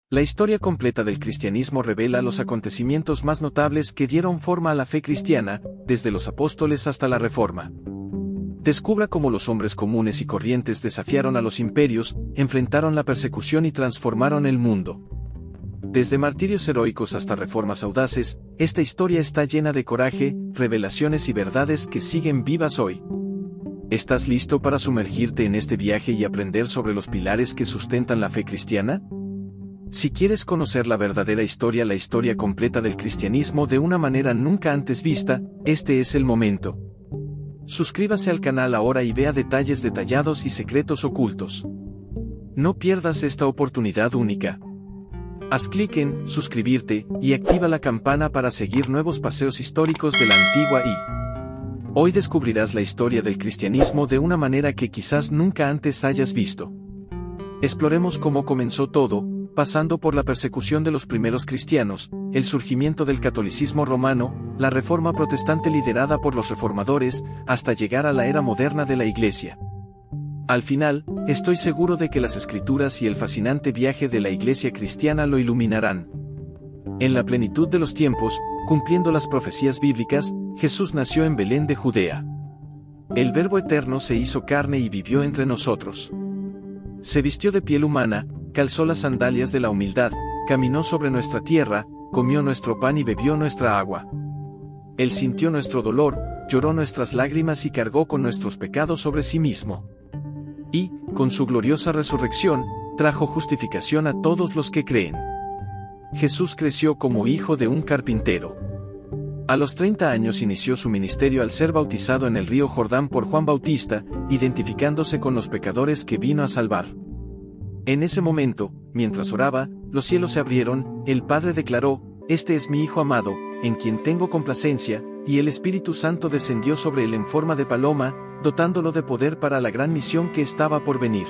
La historia completa del cristianismo revela los acontecimientos más notables que dieron forma a la fe cristiana, desde los apóstoles hasta la Reforma. Descubra cómo los hombres comunes y corrientes desafiaron a los imperios, enfrentaron la persecución y transformaron el mundo. Desde martirios heroicos hasta reformas audaces, esta historia está llena de coraje, revelaciones y verdades que siguen vivas hoy. ¿Estás listo para sumergirte en este viaje y aprender sobre los pilares que sustentan la fe cristiana? Si quieres conocer la verdadera historia, la historia completa del cristianismo de una manera nunca antes vista, este es el momento. Suscríbase al canal ahora y vea detalles detallados y secretos ocultos. No pierdas esta oportunidad única. Haz clic en suscribirte y activa la campana para seguir nuevos paseos históricos de la antigua y hoy descubrirás la historia del cristianismo de una manera que quizás nunca antes hayas visto. Exploremos cómo comenzó todo, pasando por la persecución de los primeros cristianos, el surgimiento del catolicismo romano, la reforma protestante liderada por los reformadores, hasta llegar a la era moderna de la Iglesia. Al final, estoy seguro de que las Escrituras y el fascinante viaje de la Iglesia cristiana lo iluminarán. En la plenitud de los tiempos, cumpliendo las profecías bíblicas, Jesús nació en Belén de Judea. El Verbo eterno se hizo carne y vivió entre nosotros. Se vistió de piel humana, calzó las sandalias de la humildad, caminó sobre nuestra tierra, comió nuestro pan y bebió nuestra agua. Él sintió nuestro dolor, lloró nuestras lágrimas y cargó con nuestros pecados sobre sí mismo. Y, con su gloriosa resurrección, trajo justificación a todos los que creen. Jesús creció como hijo de un carpintero. A los 30 años inició su ministerio al ser bautizado en el río Jordán por Juan Bautista, identificándose con los pecadores que vino a salvar. En ese momento, mientras oraba, los cielos se abrieron, el Padre declaró: "Este es mi Hijo amado, en quien tengo complacencia", y el Espíritu Santo descendió sobre él en forma de paloma, dotándolo de poder para la gran misión que estaba por venir.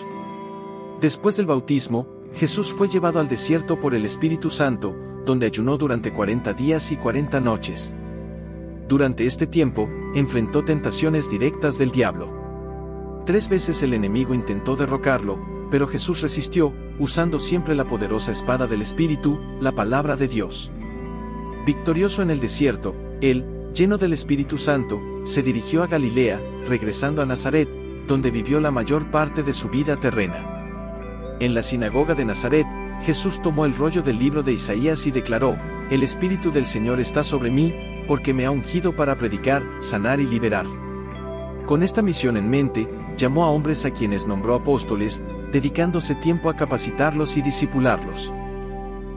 Después del bautismo, Jesús fue llevado al desierto por el Espíritu Santo, donde ayunó durante 40 días y 40 noches. Durante este tiempo, enfrentó tentaciones directas del diablo. 3 veces el enemigo intentó derrocarlo, pero Jesús resistió, usando siempre la poderosa espada del Espíritu, la palabra de Dios. Victorioso en el desierto, él, lleno del Espíritu Santo, se dirigió a Galilea, regresando a Nazaret, donde vivió la mayor parte de su vida terrena. En la sinagoga de Nazaret, Jesús tomó el rollo del libro de Isaías y declaró: "El Espíritu del Señor está sobre mí, porque me ha ungido para predicar, sanar y liberar". Con esta misión en mente, llamó a hombres a quienes nombró apóstoles, dedicándose tiempo a capacitarlos y discipularlos.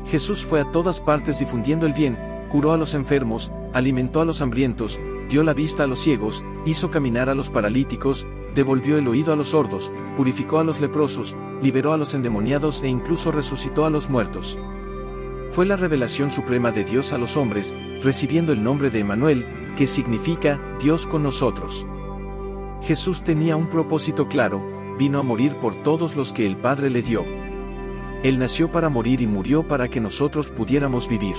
Jesús fue a todas partes difundiendo el bien, curó a los enfermos, alimentó a los hambrientos, dio la vista a los ciegos, hizo caminar a los paralíticos, devolvió el oído a los sordos, purificó a los leprosos, liberó a los endemoniados e incluso resucitó a los muertos. Fue la revelación suprema de Dios a los hombres, recibiendo el nombre de Emmanuel, que significa Dios con nosotros. Jesús tenía un propósito claro: vino a morir por todos los que el Padre le dio. Él nació para morir y murió para que nosotros pudiéramos vivir.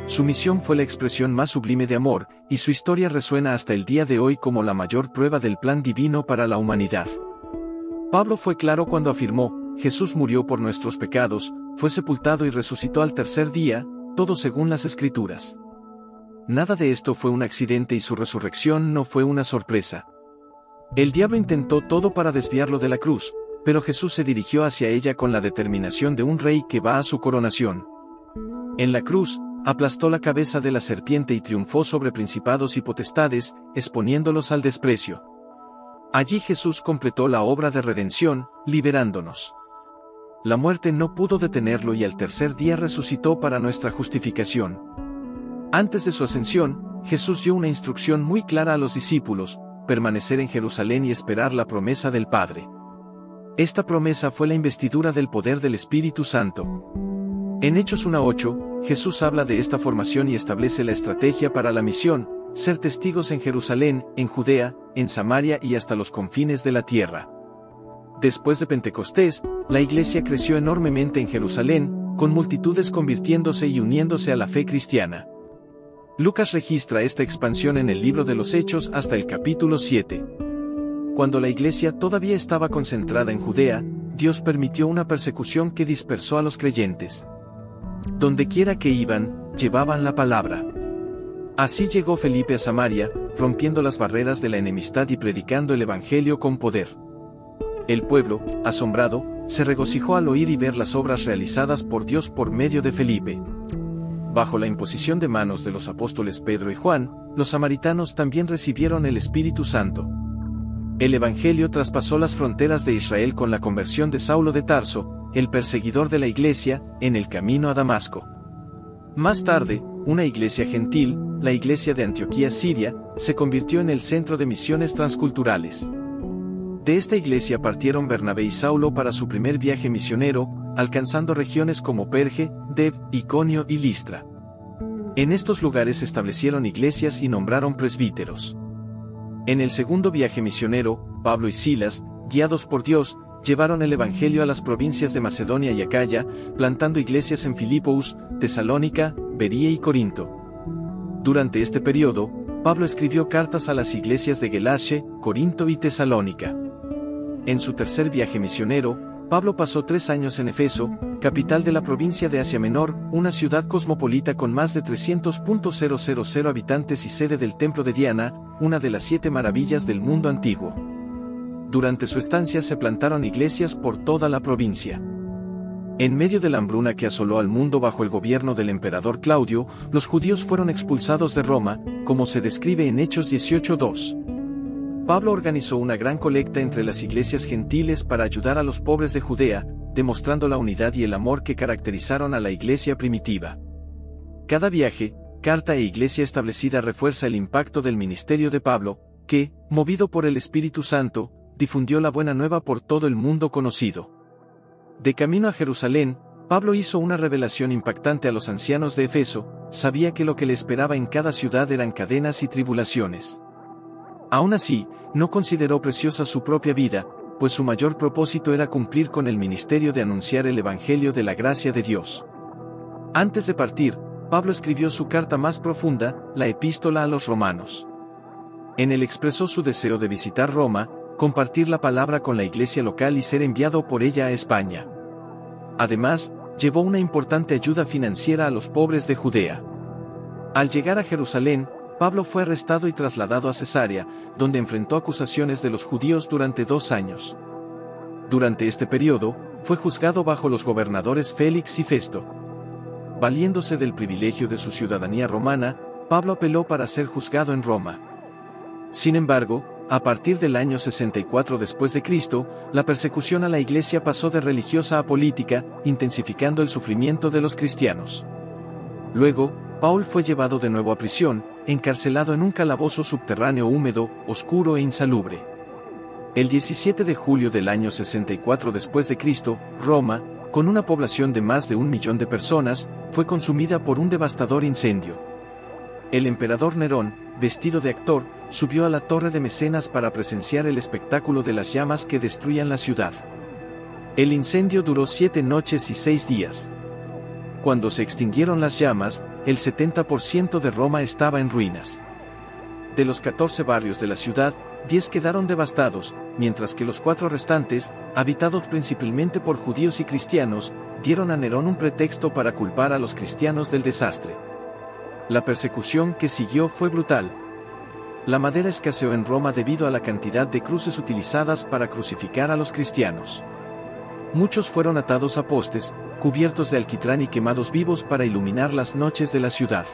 Su misión fue la expresión más sublime de amor, y su historia resuena hasta el día de hoy como la mayor prueba del plan divino para la humanidad. Pablo fue claro cuando afirmó: Jesús murió por nuestros pecados, fue sepultado y resucitó al tercer día, todo según las Escrituras. Nada de esto fue un accidente y su resurrección no fue una sorpresa. El diablo intentó todo para desviarlo de la cruz, pero Jesús se dirigió hacia ella con la determinación de un rey que va a su coronación. En la cruz, aplastó la cabeza de la serpiente y triunfó sobre principados y potestades, exponiéndolos al desprecio. Allí Jesús completó la obra de redención, liberándonos. La muerte no pudo detenerlo y al tercer día resucitó para nuestra justificación. Antes de su ascensión, Jesús dio una instrucción muy clara a los discípulos: permanecer en Jerusalén y esperar la promesa del Padre. Esta promesa fue la investidura del poder del Espíritu Santo. En Hechos 1:8, Jesús habla de esta formación y establece la estrategia para la misión: ser testigos en Jerusalén, en Judea, en Samaria y hasta los confines de la tierra. Después de Pentecostés, la Iglesia creció enormemente en Jerusalén, con multitudes convirtiéndose y uniéndose a la fe cristiana. Lucas registra esta expansión en el libro de los Hechos hasta el capítulo 7. Cuando la Iglesia todavía estaba concentrada en Judea, Dios permitió una persecución que dispersó a los creyentes. Dondequiera que iban, llevaban la palabra. Así llegó Felipe a Samaria, rompiendo las barreras de la enemistad y predicando el evangelio con poder. El pueblo, asombrado, se regocijó al oír y ver las obras realizadas por Dios por medio de Felipe. Bajo la imposición de manos de los apóstoles Pedro y Juan, los samaritanos también recibieron el Espíritu Santo. El evangelio traspasó las fronteras de Israel con la conversión de Saulo de Tarso, el perseguidor de la iglesia, en el camino a Damasco. Más tarde, una iglesia gentil, la iglesia de Antioquía Siria, se convirtió en el centro de misiones transculturales. De esta iglesia partieron Bernabé y Saulo para su primer viaje misionero, alcanzando regiones como Perge, Deb, Iconio y Listra. En estos lugares establecieron iglesias y nombraron presbíteros. En el segundo viaje misionero, Pablo y Silas, guiados por Dios, llevaron el evangelio a las provincias de Macedonia y Acaya, plantando iglesias en Filipos, Tesalónica, Berea y Corinto. Durante este periodo, Pablo escribió cartas a las iglesias de Galacia, Corinto y Tesalónica. En su tercer viaje misionero, Pablo pasó 3 años en Efeso, capital de la provincia de Asia Menor, una ciudad cosmopolita con más de 300.000 habitantes y sede del templo de Diana, una de las 7 maravillas del mundo antiguo. Durante su estancia se plantaron iglesias por toda la provincia. En medio de la hambruna que asoló al mundo bajo el gobierno del emperador Claudio, los judíos fueron expulsados de Roma, como se describe en Hechos 18:2. Pablo organizó una gran colecta entre las iglesias gentiles para ayudar a los pobres de Judea, demostrando la unidad y el amor que caracterizaron a la iglesia primitiva. Cada viaje, carta e iglesia establecida refuerza el impacto del ministerio de Pablo, que, movido por el Espíritu Santo, difundió la buena nueva por todo el mundo conocido. De camino a Jerusalén, Pablo hizo una revelación impactante a los ancianos de Efeso. Sabía que lo que le esperaba en cada ciudad eran cadenas y tribulaciones. Aún así, no consideró preciosa su propia vida, pues su mayor propósito era cumplir con el ministerio de anunciar el Evangelio de la gracia de Dios. Antes de partir, Pablo escribió su carta más profunda, la Epístola a los Romanos. En él expresó su deseo de visitar Roma, compartir la palabra con la iglesia local y ser enviado por ella a España. Además, llevó una importante ayuda financiera a los pobres de Judea. Al llegar a Jerusalén, Pablo fue arrestado y trasladado a Cesarea, donde enfrentó acusaciones de los judíos durante 2 años. Durante este periodo, fue juzgado bajo los gobernadores Félix y Festo. Valiéndose del privilegio de su ciudadanía romana, Pablo apeló para ser juzgado en Roma. Sin embargo, a partir del año 64 después de Cristo, la persecución a la iglesia pasó de religiosa a política, intensificando el sufrimiento de los cristianos. Luego, Paul fue llevado de nuevo a prisión, encarcelado en un calabozo subterráneo húmedo, oscuro e insalubre. El 17 de julio del año 64 después de Cristo, Roma, con una población de más de 1 millón de personas, fue consumida por un devastador incendio. El emperador Nerón, vestido de actor, subió a la torre de Mecenas para presenciar el espectáculo de las llamas que destruían la ciudad. El incendio duró 7 noches y 6 días. Cuando se extinguieron las llamas, el 70% de Roma estaba en ruinas. De los 14 barrios de la ciudad, 10 quedaron devastados, mientras que los 4 restantes, habitados principalmente por judíos y cristianos, dieron a Nerón un pretexto para culpar a los cristianos del desastre. La persecución que siguió fue brutal. La madera escaseó en Roma debido a la cantidad de cruces utilizadas para crucificar a los cristianos. Muchos fueron atados a postes, cubiertos de alquitrán y quemados vivos para iluminar las noches de la ciudad.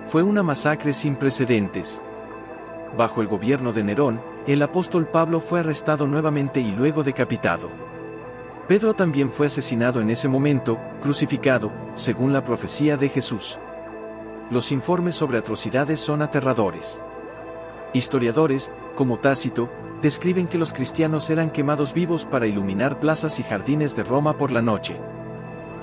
Fue una masacre sin precedentes. Bajo el gobierno de Nerón, el apóstol Pablo fue arrestado nuevamente y luego decapitado. Pedro también fue asesinado en ese momento, crucificado, según la profecía de Jesús. Los informes sobre atrocidades son aterradores. Historiadores, como Tácito, describen que los cristianos eran quemados vivos para iluminar plazas y jardines de Roma por la noche.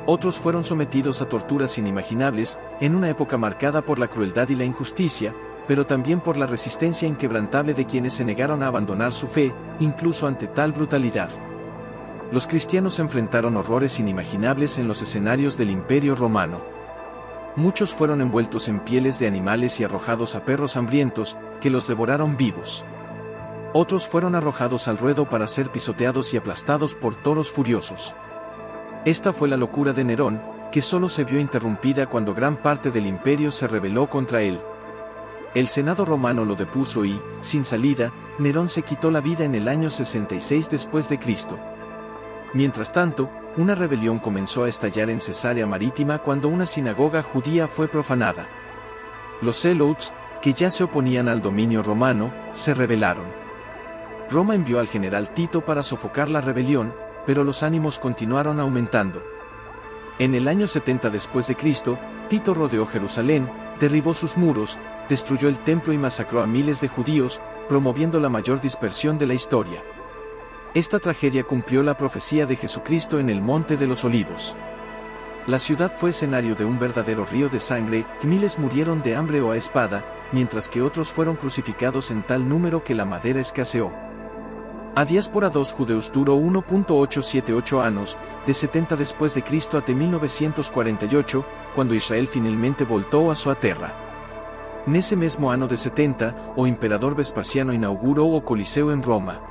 Otros fueron sometidos a torturas inimaginables, en una época marcada por la crueldad y la injusticia, pero también por la resistencia inquebrantable de quienes se negaron a abandonar su fe, incluso ante tal brutalidad. Los cristianos enfrentaron horrores inimaginables en los escenarios del Imperio Romano. Muchos fueron envueltos en pieles de animales y arrojados a perros hambrientos, que los devoraron vivos. Otros fueron arrojados al ruedo para ser pisoteados y aplastados por toros furiosos. Esta fue la locura de Nerón, que solo se vio interrumpida cuando gran parte del imperio se rebeló contra él. El Senado romano lo depuso y, sin salida, Nerón se quitó la vida en el año 66 después de Cristo. Mientras tanto, una rebelión comenzó a estallar en Cesarea Marítima cuando una sinagoga judía fue profanada. Los zelotes, que ya se oponían al dominio romano, se rebelaron. Roma envió al general Tito para sofocar la rebelión, pero los ánimos continuaron aumentando. En el año 70 después de Cristo, Tito rodeó Jerusalén, derribó sus muros, destruyó el templo y masacró a miles de judíos, promoviendo la mayor dispersión de la historia. Esta tragedia cumplió la profecía de Jesucristo en el Monte de los Olivos. La ciudad fue escenario de un verdadero río de sangre, y miles murieron de hambre o a espada, mientras que otros fueron crucificados en tal número que la madera escaseó. A diáspora 2 judeus duró 1.878 años, de 70 después de Cristo até 1948, cuando Israel finalmente voltou a sua terra. Nesse mesmo ano de 70, o imperador Vespasiano inaugurou o Coliseu en Roma.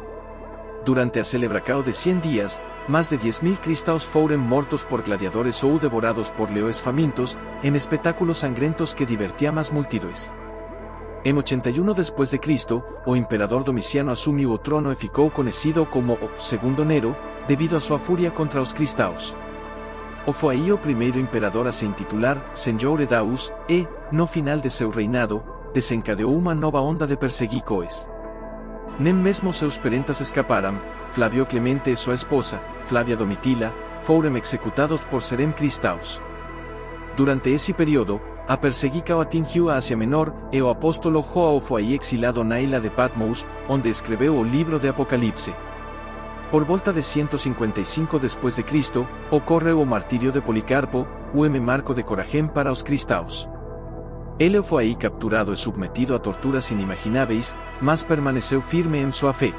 Durante a celebração de 100 días, más de 10.000 cristãos foram mortos por gladiadores ou devorados por leões famintos, en espectáculos sangrentos que divertían as multidões. En 81 después de Cristo, o imperador Domiciano asumiu o trono e ficou conhecido como o Segundo Nero, debido a sua furia contra os cristãos. O foi aí o primeiro imperador a se intitular Senhor de Deus, e, no final de seu reinado, desencadeou uma nova onda de perseguições. Nem mesmo seus parentes escaparam. Flavio Clemente e sua esposa, Flavia Domitila, foram executados por serem cristãos. Durante esse período, a perseguição atingiu a Ásia Menor, e o apóstolo João foi exilado na ilha de Patmos, onde escreveu o livro de Apocalipse. Por volta de 155 después de Cristo, ocorre o martirio de Policarpo, Marco de Coragem para os cristãos. Ele foi aí capturado e submetido a torturas inimagináveis, mas permaneceu firme em sua fé.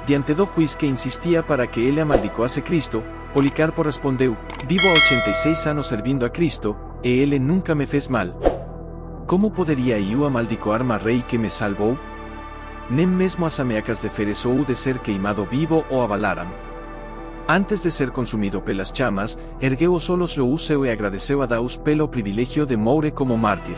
Diante do juiz que insistia para que ele amaldiçoasse Cristo, Policarpo respondeu: "Vivo há 86 anos servindo a Cristo, e ele nunca me fez mal. Como poderia eu amaldiçoar a rei que me salvou? Nem mesmo as ameacas de feres ou de ser queimado vivo o avalaram." Antes de ser consumido pelas chamas, ergueu os olhos ao céu e agradeceu a Deus pelo privilégio de morrer como mártir.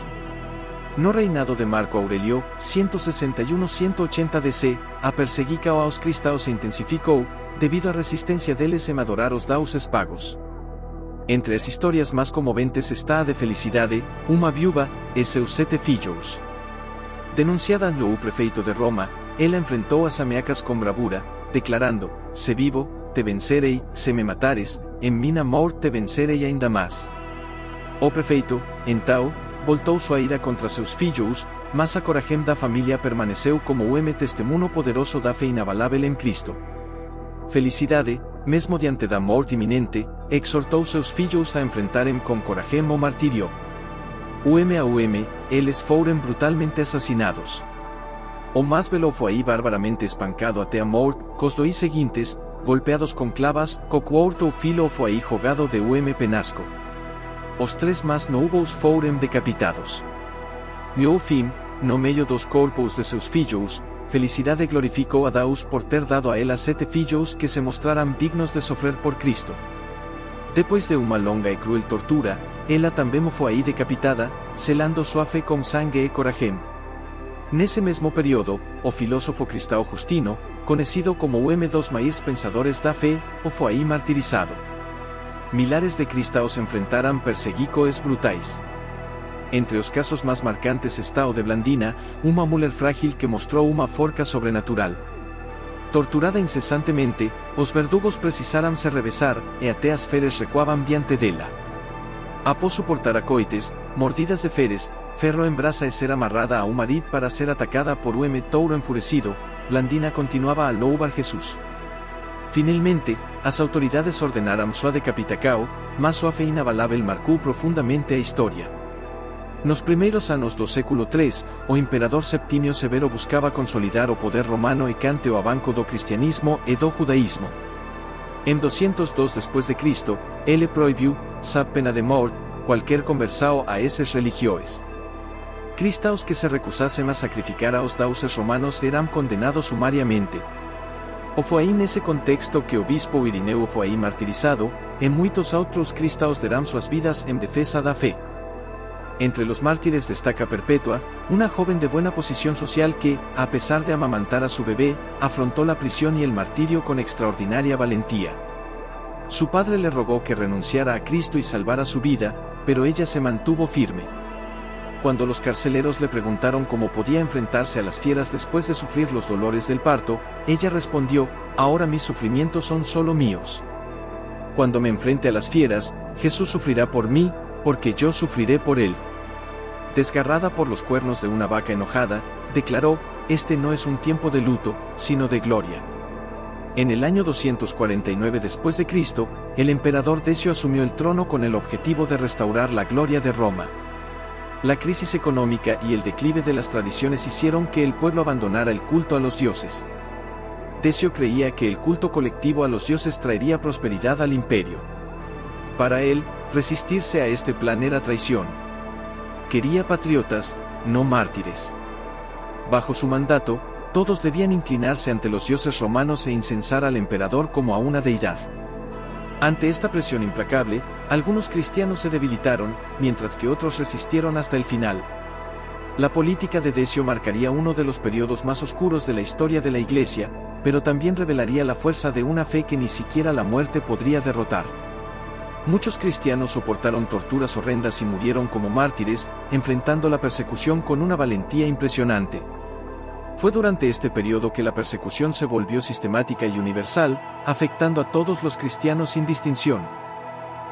No reinado de Marco Aurelio, 161-180 DC, a perseguição aos cristãos se intensificou, debido à resistência deles em adorar os deuses pagos. Entre as histórias mais comoventes está a de Felicidade, uma viúva, e seus 7 filhos. Denunciada ante o prefeito de Roma, ela enfrentou as ameacas com bravura, declarando: "Se vivo, te vencerei, se me matares, em minha morte te vencerei ainda mais." O prefeito, então, voltou sua ira contra seus filhos, mas a coragem da família permaneceu como testemunho poderoso da fé inabalável em Cristo. Felicidade, mesmo diante da morte iminente, exortou seus filhos a enfrentarem com coragem o martírio. Eles foram brutalmente assassinados. O mais velho foi aí barbaramente espancado até a morte, cos 2 seguintes, golpeados com clavas, co quarto filho foi aí jogado de penasco. Os 3 mais novos foram decapitados. E ao fim, no meio dos corpos de seus filhos, Felicidade glorificou a Deus por ter dado a ela 7 filhos que se mostraram dignos de sofrer por Cristo. Depois de uma longa e cruel tortura, ela também foi aí decapitada, selando sua fé com sangue e coragem. Nesse mesmo período, o filósofo cristão Justino, conhecido como dos maiores pensadores da fé, foi aí martirizado. Milares de cristãos enfrentaram perseguições brutais. Entre os casos mais marcantes está o de Blandina, uma mulher frágil que mostrou uma forca sobrenatural. Torturada incessantemente, os verdugos precisaram se revesar, e até as feres recuavam diante dela. Após suportar acoites, mordidas de feres, ferro em brasa e ser amarrada a um marid para ser atacada por touro enfurecido, Blandina continuava a louvar Jesus. Finalmente, as autoridades ordenaram sua decapitação, mas sua fé inabalável marcou profundamente a história. Nos primeiros anos do século III, o imperador Septímio Severo buscava consolidar o poder romano e cante o avanço do cristianismo e do judaísmo. Em 202 después de Cristo, ele proibiu, sob pena de morte, qualquer conversão a esses religiosos. Cristaos que se recusasen a sacrificar a os deuses romanos eran condenados sumariamente. O foi nesse contexto que o bispo Irineu foi martirizado, e muitos outros cristaos deram suas vidas en defensa da fe. Entre los mártires destaca Perpetua, una joven de buena posición social que, a pesar de amamantar a su bebé, afrontó la prisión y el martirio con extraordinaria valentía. Su padre le rogó que renunciara a Cristo y salvara su vida, pero ella se mantuvo firme. Cuando los carceleros le preguntaron cómo podía enfrentarse a las fieras después de sufrir los dolores del parto, ella respondió: ahora mis sufrimientos son solo míos. Cuando me enfrente a las fieras, Jesús sufrirá por mí, porque yo sufriré por él. Desgarrada por los cuernos de una vaca enojada, declaró: este no es un tiempo de luto, sino de gloria. En el año 249 después de Cristo, el emperador Decio asumió el trono con el objetivo de restaurar la gloria de Roma. La crisis económica y el declive de las tradiciones hicieron que el pueblo abandonara el culto a los dioses. Decio creía que el culto colectivo a los dioses traería prosperidad al imperio. Para él, resistirse a este plan era traición. Quería patriotas, no mártires. Bajo su mandato, todos debían inclinarse ante los dioses romanos e incensar al emperador como a una deidad. Ante esta presión implacable, algunos cristianos se debilitaron, mientras que otros resistieron hasta el final. La política de Decio marcaría uno de los periodos más oscuros de la historia de la Iglesia, pero también revelaría la fuerza de una fe que ni siquiera la muerte podría derrotar. Muchos cristianos soportaron torturas horrendas y murieron como mártires, enfrentando la persecución con una valentía impresionante. Fue durante este periodo que la persecución se volvió sistemática y universal, afectando a todos los cristianos sin distinción.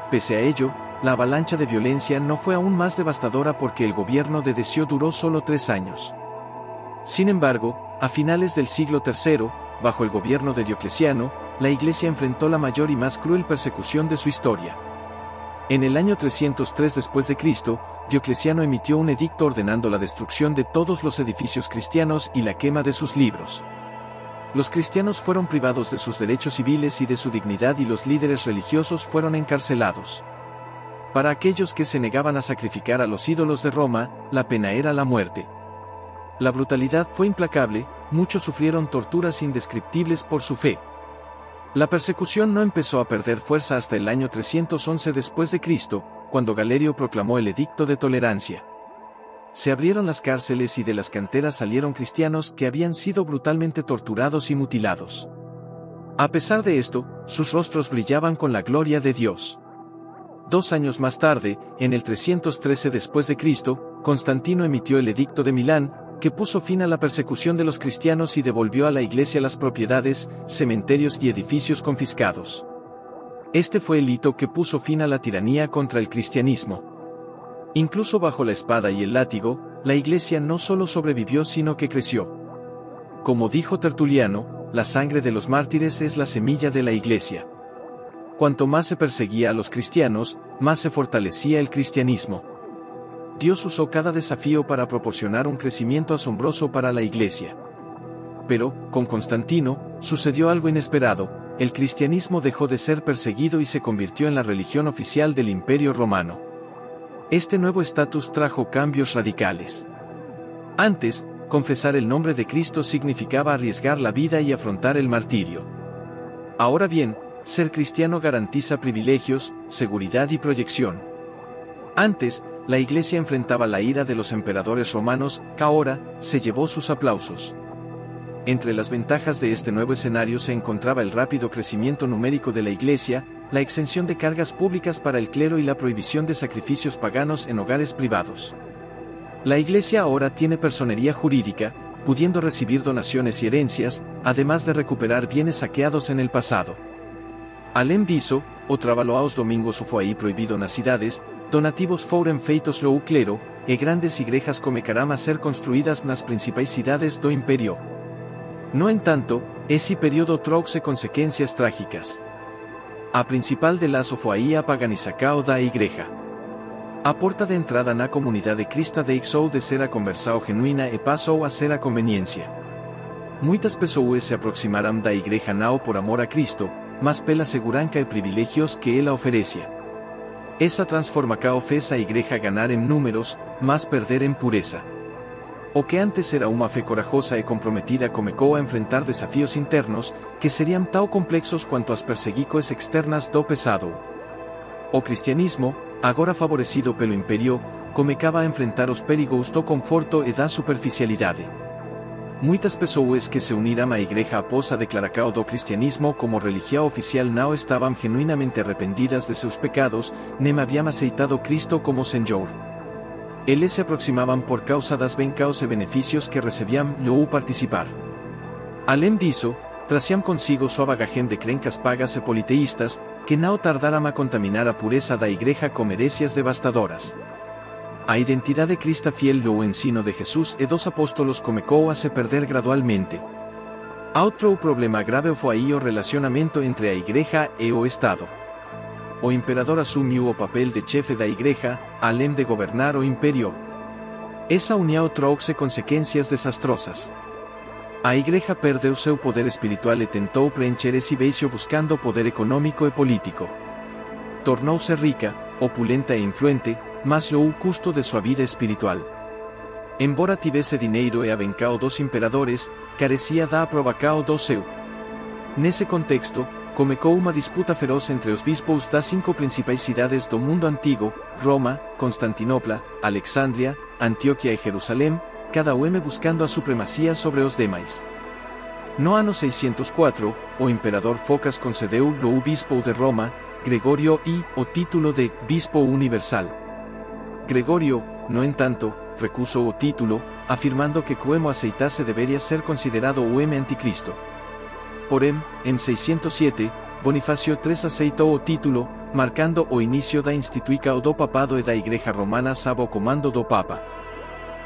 Pese a ello, la avalancha de violencia no fue aún más devastadora porque el gobierno de Decio duró solo 3 años. Sin embargo, a finales del siglo III, bajo el gobierno de Diocleciano, la Iglesia enfrentó la mayor y más cruel persecución de su historia. En el año 303 después de Cristo, Diocleciano emitió un edicto ordenando la destrucción de todos los edificios cristianos y la quema de sus libros. Los cristianos fueron privados de sus derechos civiles y de su dignidad y los líderes religiosos fueron encarcelados. Para aquellos que se negaban a sacrificar a los ídolos de Roma, la pena era la muerte. La brutalidad fue implacable, muchos sufrieron torturas indescriptibles por su fe. La persecución no empezó a perder fuerza hasta el año 311 después de Cristo, cuando Galerio proclamó el Edicto de Tolerancia. Se abrieron las cárceles y de las canteras salieron cristianos que habían sido brutalmente torturados y mutilados. A pesar de esto, sus rostros brillaban con la gloria de Dios. 2 años más tarde, en el 313 después de Cristo, Constantino emitió el Edicto de Milán, que puso fin a la persecución de los cristianos y devolvió a la Iglesia las propiedades, cementerios y edificios confiscados. Este fue el hito que puso fin a la tiranía contra el cristianismo. Incluso bajo la espada y el látigo, la Iglesia no solo sobrevivió sino que creció. Como dijo Tertuliano, la sangre de los mártires es la semilla de la Iglesia. Cuanto más se perseguía a los cristianos, más se fortalecía el cristianismo. Dios usó cada desafío para proporcionar un crecimiento asombroso para la Iglesia. Pero, con Constantino, sucedió algo inesperado: el cristianismo dejó de ser perseguido y se convirtió en la religión oficial del Imperio Romano. Este nuevo estatus trajo cambios radicales. Antes, confesar el nombre de Cristo significaba arriesgar la vida y afrontar el martirio. Ahora bien, ser cristiano garantiza privilegios, seguridad y proyección. Antes, la Iglesia enfrentaba la ira de los emperadores romanos, que ahora se llevó sus aplausos. Entre las ventajas de este nuevo escenario se encontraba el rápido crecimiento numérico de la Iglesia, la exención de cargas públicas para el clero y la prohibición de sacrificios paganos en hogares privados. La Iglesia ahora tiene personería jurídica, pudiendo recibir donaciones y herencias, además de recuperar bienes saqueados en el pasado. Além disso, o trabalho aos domingos foi proibido nas cidades, donativos foram feitos ao clero, e grandes igrejas começaram a ser construídas nas principais cidades do Império. No entanto, esse período trouxe consequências trágicas. A principal delas foi a paganização da igreja. A porta de entrada na comunidade cristã deixou de ser a conversão genuína e passou a ser a conveniência. Muitas pessoas se aproximaram da igreja não por amor a Cristo, mas pela segurança e privilegios que ela oferecia. Essa transformação fez a igreja ganar em números, mas perder em pureza. O que antes era uma fe corajosa e comprometida comecou a enfrentar desafios internos, que seriam tão complexos quanto as perseguições externas do passado. O cristianismo, agora favorecido pelo Império, comecava a enfrentar os perigos do conforto e da superficialidade. Muitas pessoas que se uniram à igreja após a declaração do cristianismo como religião oficial não estavam genuinamente arrependidas de seus pecados, nem haviam aceitado Cristo como Senhor. Eles se aproximavam por causa das bênçãos e benefícios que recebiam ao participar. Além disso, traziam consigo sua bagagem de crenças pagas e politeístas, que não tardaram a contaminar a pureza da igreja com herésias devastadoras. A identidade cristã fiel ao ensino de Jesus e dos apóstolos comecou a se perder gradualmente. Outro problema grave foi o relacionamento entre a igreja e o Estado. O imperador assumiu o papel de chefe da igreja, além de governar o império. Essa união trouxe consequências desastrosas. A igreja perdeu seu poder espiritual e tentou preencher esse vazio buscando poder econômico e político. Tornou-se rica, opulenta e influente, mas ao custo de sua vida espiritual. Embora tivesse dinheiro e a bênção dos imperadores, carecia da aprovação do seu. Nesse contexto, comecou uma disputa feroz entre os bispos das 5 principais cidades do mundo antigo, Roma, Constantinopla, Alexandria, Antioquia e Jerusalém, cada uma buscando a supremacia sobre os demais. No ano 604, o imperador Focas concedeu ao bispo de Roma, Gregório I, o título de Bispo Universal. Gregório, no entanto, recusou o título, afirmando que quem o aceitasse deveria ser considerado o anticristo. Porém, em 607, Bonifácio III aceitou o título, marcando o início da instituição do papado e da Igreja Romana sob o comando do Papa.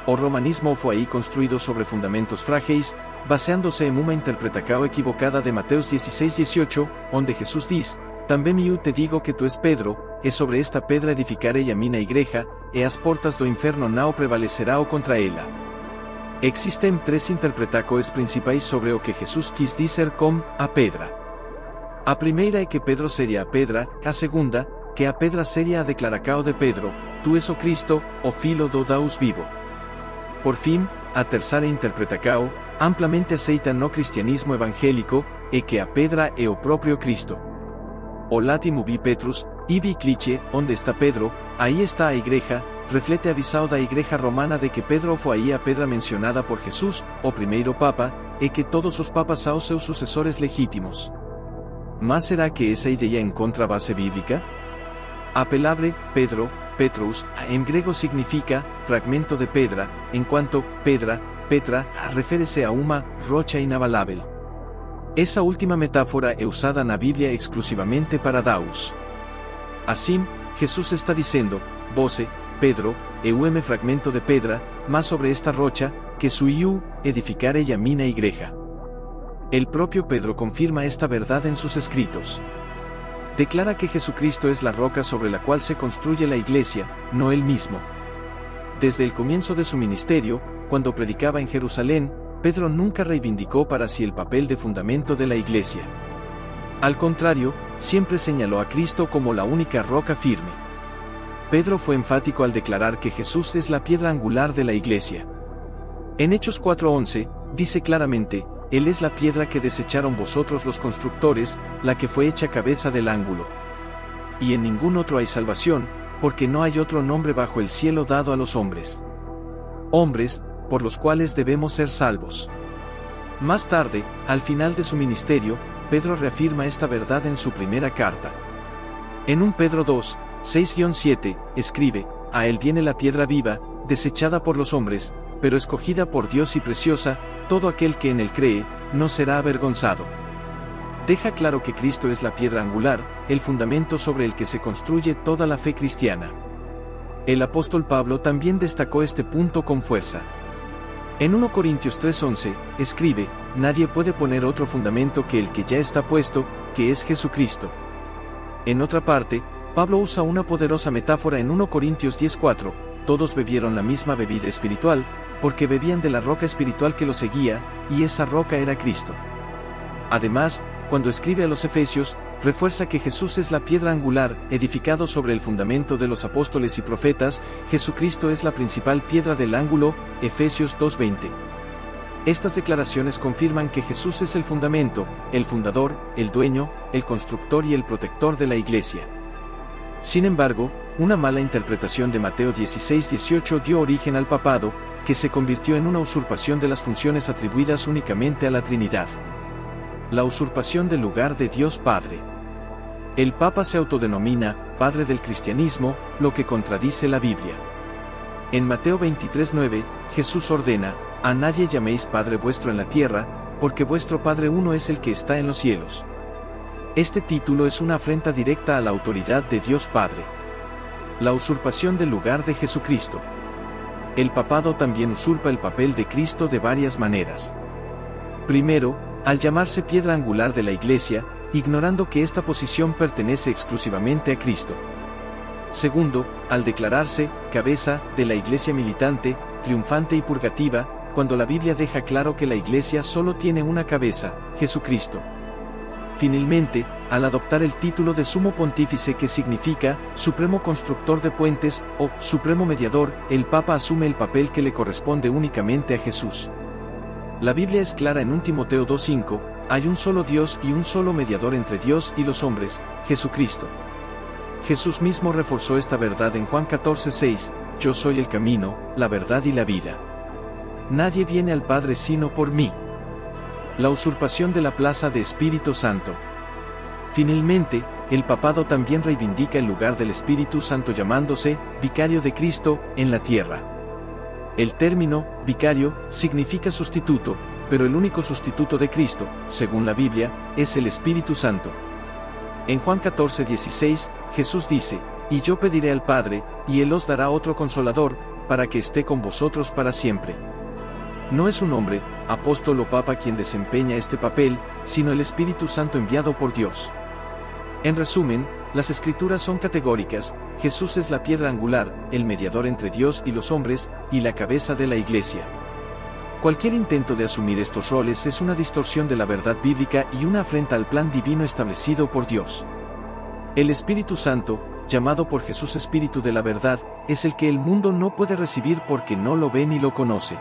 O romanismo foi construído sobre fundamentos frágeis, baseando-se em uma interpretação equivocada de Mateus 16:18, onde Jesus diz: "Também eu te digo que tu és Pedro, e sobre esta pedra edificarei a minha igreja, e as portas do inferno não prevalecerão contra ela." Existem 3 interpretações principais sobre o que Jesus quis dizer com a pedra. A primeira é que Pedro seria a pedra, a segunda, que a pedra seria a declaração de Pedro: "Tu és o Cristo, o Filho do Deus vivo." Por fim, a terceira interpretação, amplamente aceita no cristianismo evangélico, é que a pedra é o próprio Cristo. O latim ubi Petrus, ibi cliché, onde está Pedro, aí está a igreja, reflete a visão da igreja romana de que Pedro foi a pedra mencionada por Jesus, o primeiro Papa, e que todos os papas são seus sucessores legítimos. Mas será que essa ideia encontra base bíblica? A palavra Pedro, Petrus, em grego significa fragmento de pedra, enquanto pedra, Petra, refere-se a uma rocha inabalável. Essa última metáfora é usada na Bíblia exclusivamente para Deus. Assim, Jesus está dizendo: "Você, Pedro, é um fragmento de pedra, mas sobre esta rocha, que sou eu, edificarei a minha igreja." El propio Pedro confirma esta verdade em seus escritos. Declara que Jesucristo es la roca sobre la cual se construye la iglesia, no él mismo. Desde el comienzo de su ministerio, cuando predicaba en Jerusalén, Pedro nunca reivindicó para sí el papel de fundamento de la iglesia. Al contrario, siempre señaló a Cristo como la única roca firme. Pedro fue enfático al declarar que Jesús es la piedra angular de la iglesia. En Hechos 4:11, dice claramente: "Él es la piedra que desecharon vosotros los constructores, la que fue hecha cabeza del ángulo. Y en ningún otro hay salvación, porque no hay otro nombre bajo el cielo dado a los hombres. Hombres, por los cuales debemos ser salvos." Más tarde, al final de su ministerio, Pedro reafirma esta verdad en su primera carta. En 1 Pedro 2, 6-7, escribe: "A él viene la piedra viva, desechada por los hombres, pero escogida por Dios y preciosa, todo aquel que en él cree, no será avergonzado." Deja claro que Cristo es la piedra angular, el fundamento sobre el que se construye toda la fe cristiana. El apóstol Pablo también destacó este punto con fuerza. En 1 Corintios 3:11, escribe: "Nadie puede poner otro fundamento que el que ya está puesto, que es Jesucristo." En otra parte, Pablo usa una poderosa metáfora en 1 Corintios 10:4, "Todos bebieron la misma bebida espiritual, porque bebían de la roca espiritual que los seguía, y esa roca era Cristo." Además, cuando escribe a los Efesios, refuerza que Jesús es la piedra angular, edificado sobre el fundamento de los apóstoles y profetas. Jesucristo es la principal piedra del ángulo, Efesios 2:20. Estas declaraciones confirman que Jesús es el fundamento, el fundador, el dueño, el constructor y el protector de la Iglesia. Sin embargo, una mala interpretación de Mateo 16:18 dio origen al papado, que se convirtió en una usurpación de las funciones atribuidas únicamente a la Trinidad. La usurpación del lugar de Dios Padre. El Papa se autodenomina Padre del Cristianismo, lo que contradice la Biblia. En Mateo 23:9, Jesús ordena: a nadie llaméis Padre vuestro en la tierra, porque vuestro Padre uno es el que está en los cielos. Este título es una afrenta directa a la autoridad de Dios Padre. La usurpación del lugar de Jesucristo. El papado también usurpa el papel de Cristo de varias maneras. Primero, al llamarse piedra angular de la Iglesia, ignorando que esta posición pertenece exclusivamente a Cristo. Segundo, al declararse cabeza de la Iglesia militante, triunfante y purgativa, cuando la Biblia deja claro que la Iglesia solo tiene una cabeza, Jesucristo. Finalmente, al adoptar el título de Sumo Pontífice, que significa Supremo Constructor de Puentes o Supremo Mediador, el Papa asume el papel que le corresponde únicamente a Jesús. La Biblia es clara en 1 Timoteo 2:5, hay un solo Dios y un solo mediador entre Dios y los hombres, Jesucristo. Jesús mismo reforzó esta verdad en Juan 14:6, yo soy el camino, la verdad y la vida. Nadie viene al Padre sino por mí. La usurpación de la plaza de Espíritu Santo. Finalmente, el papado también reivindica el lugar del Espíritu Santo llamándose vicario de Cristo en la tierra. El término vicario significa sustituto, pero el único sustituto de Cristo, según la Biblia, es el Espíritu Santo. En Juan 14:16, Jesús dice: y yo pediré al Padre, y Él os dará otro consolador, para que esté con vosotros para siempre. No es un hombre, apóstol o papa quien desempeña este papel, sino el Espíritu Santo enviado por Dios. En resumen, las Escrituras son categóricas: Jesús es la piedra angular, el mediador entre Dios y los hombres, y la cabeza de la Iglesia. Cualquier intento de asumir estos roles es una distorsión de la verdad bíblica y una afrenta al plan divino establecido por Dios. El Espíritu Santo, llamado por Jesús Espíritu de la verdad, es el que el mundo no puede recibir porque no lo ve ni lo conoce.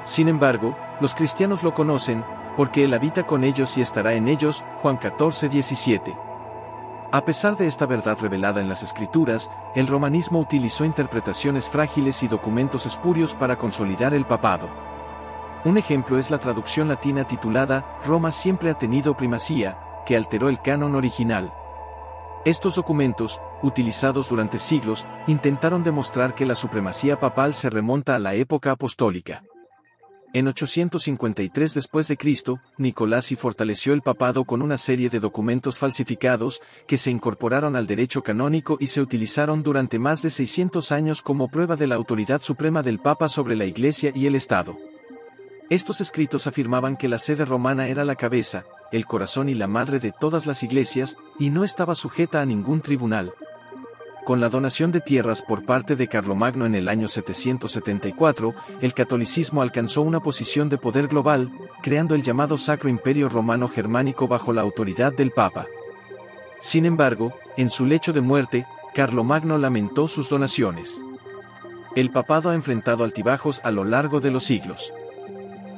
Sin embargo, los cristianos lo conocen, porque Él habita con ellos y estará en ellos, Juan 14:17. A pesar de esta verdad revelada en las Escrituras, el romanismo utilizó interpretaciones frágiles y documentos espurios para consolidar el papado. Un ejemplo es la traducción latina titulada Roma siempre ha tenido primacía, que alteró el canon original. Estos documentos, utilizados durante siglos, intentaron demostrar que la supremacía papal se remonta a la época apostólica. En 853 después de Cristo, Nicolás I fortaleció el papado con una serie de documentos falsificados, que se incorporaron al derecho canónico y se utilizaron durante más de 600 años como prueba de la autoridad suprema del Papa sobre la Iglesia y el Estado. Estos escritos afirmaban que la sede romana era la cabeza, el corazón y la madre de todas las iglesias, y no estaba sujeta a ningún tribunal. Con la donación de tierras por parte de Carlomagno en el año 774, el catolicismo alcanzó una posición de poder global, creando el llamado Sacro Imperio Romano Germánico bajo la autoridad del Papa. Sin embargo, en su lecho de muerte, Carlomagno lamentó sus donaciones. El papado ha enfrentado altibajos a lo largo de los siglos.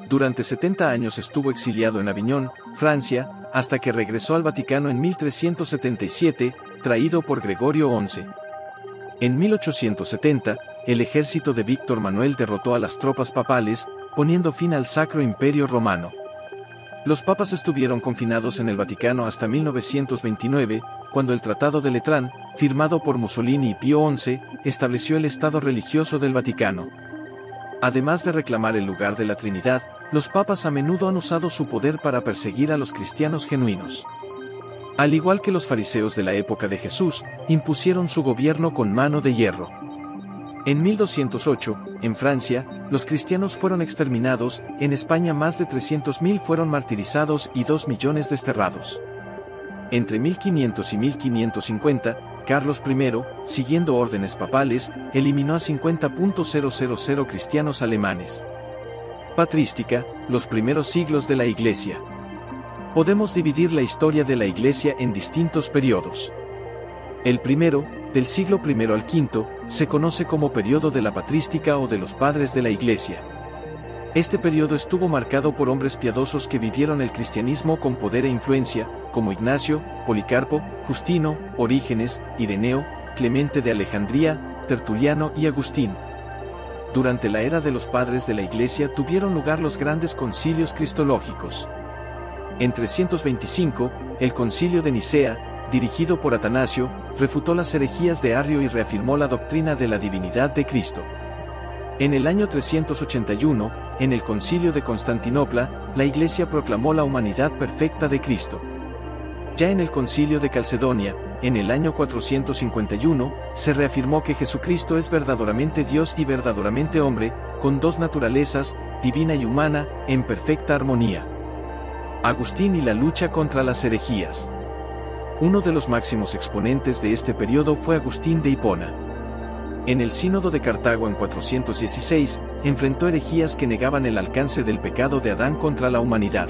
Durante 70 años estuvo exiliado en Aviñón, Francia, hasta que regresó al Vaticano en 1377, traído por Gregorio XI. En 1870, el ejército de Víctor Manuel derrotó a las tropas papales, poniendo fin al Sacro Imperio Romano. Los papas estuvieron confinados en el Vaticano hasta 1929, cuando el Tratado de Letrán, firmado por Mussolini y Pío XI, estableció el Estado religioso del Vaticano. Además de reclamar el lugar de la Trinidad, los papas a menudo han usado su poder para perseguir a los cristianos genuinos. Al igual que los fariseos de la época de Jesús, impusieron su gobierno con mano de hierro. En 1208, en Francia, los cristianos fueron exterminados, en España más de 300.000 fueron martirizados y 2 millones desterrados. Entre 1500 y 1550, Carlos I, siguiendo órdenes papales, eliminó a 50.000 cristianos alemanes. Patrística, los primeros siglos de la Iglesia. Podemos dividir la historia de la Iglesia en distintos periodos. El primero, del siglo I al V, se conoce como periodo de la patrística o de los padres de la Iglesia. Este periodo estuvo marcado por hombres piadosos que vivieron el cristianismo con poder e influencia, como Ignacio, Policarpo, Justino, Orígenes, Ireneo, Clemente de Alejandría, Tertuliano y Agustín. Durante la era de los padres de la Iglesia tuvieron lugar los grandes concilios cristológicos. En 325, el concilio de Nicea, dirigido por Atanasio, refutó las herejías de Arrio y reafirmó la doctrina de la divinidad de Cristo. En el año 381, en el concilio de Constantinopla, la Iglesia proclamó la humanidad perfecta de Cristo. Ya en el concilio de Calcedonia, en el año 451, se reafirmó que Jesucristo es verdaderamente Dios y verdaderamente hombre, con dos naturalezas, divina y humana, en perfecta armonía. Agustín y la lucha contra las herejías. Uno de los máximos exponentes de este periodo fue Agustín de Hipona. En el Sínodo de Cartago en 416, enfrentó herejías que negaban el alcance del pecado de Adán contra la humanidad.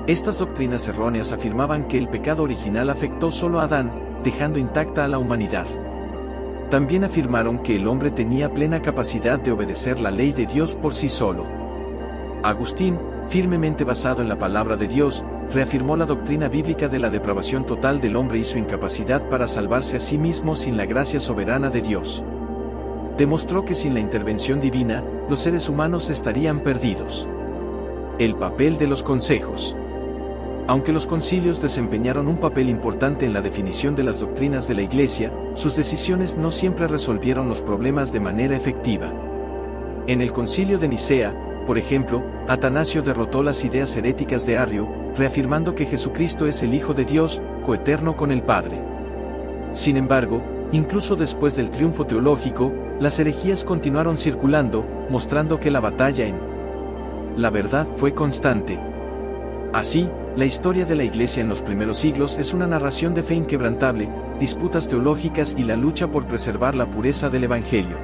Estas doctrinas erróneas afirmaban que el pecado original afectó solo a Adán, dejando intacta a la humanidad. También afirmaron que el hombre tenía plena capacidad de obedecer la ley de Dios por sí solo. Agustín, firmemente basado en la palabra de Dios, reafirmó la doctrina bíblica de la depravación total del hombre y su incapacidad para salvarse a sí mismo sin la gracia soberana de Dios. Demostró que sin la intervención divina, los seres humanos estarían perdidos. El papel de los consejos. Aunque los concilios desempeñaron un papel importante en la definición de las doctrinas de la Iglesia, sus decisiones no siempre resolvieron los problemas de manera efectiva. En el concilio de Nicea, por ejemplo, Atanasio derrotó las ideas heréticas de Arrio, reafirmando que Jesucristo es el Hijo de Dios, coeterno con el Padre. Sin embargo, incluso después del triunfo teológico, las herejías continuaron circulando, mostrando que la batalla en la verdad fue constante. Así, la historia de la Iglesia en los primeros siglos es una narración de fe inquebrantable, disputas teológicas y la lucha por preservar la pureza del Evangelio.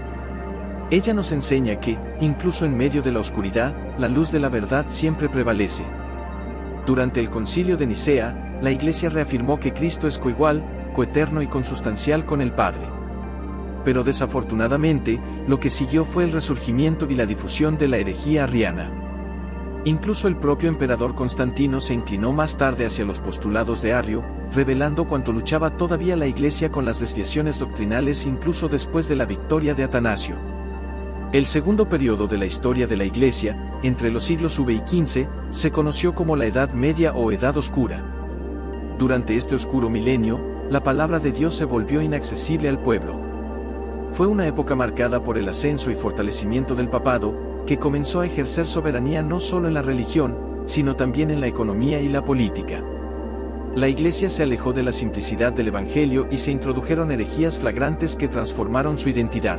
Ella nos enseña que, incluso en medio de la oscuridad, la luz de la verdad siempre prevalece. Durante el concilio de Nicea, la Iglesia reafirmó que Cristo es coigual, coeterno y consustancial con el Padre. Pero desafortunadamente, lo que siguió fue el resurgimiento y la difusión de la herejía arriana. Incluso el propio emperador Constantino se inclinó más tarde hacia los postulados de Arrio, revelando cuánto luchaba todavía la Iglesia con las desviaciones doctrinales incluso después de la victoria de Atanasio. El segundo periodo de la historia de la Iglesia, entre los siglos V y XV, se conoció como la Edad Media o Edad Oscura. Durante este oscuro milenio, la palabra de Dios se volvió inaccesible al pueblo. Fue una época marcada por el ascenso y fortalecimiento del papado, que comenzó a ejercer soberanía no solo en la religión, sino también en la economía y la política. La Iglesia se alejó de la simplicidad del Evangelio y se introdujeron herejías flagrantes que transformaron su identidad.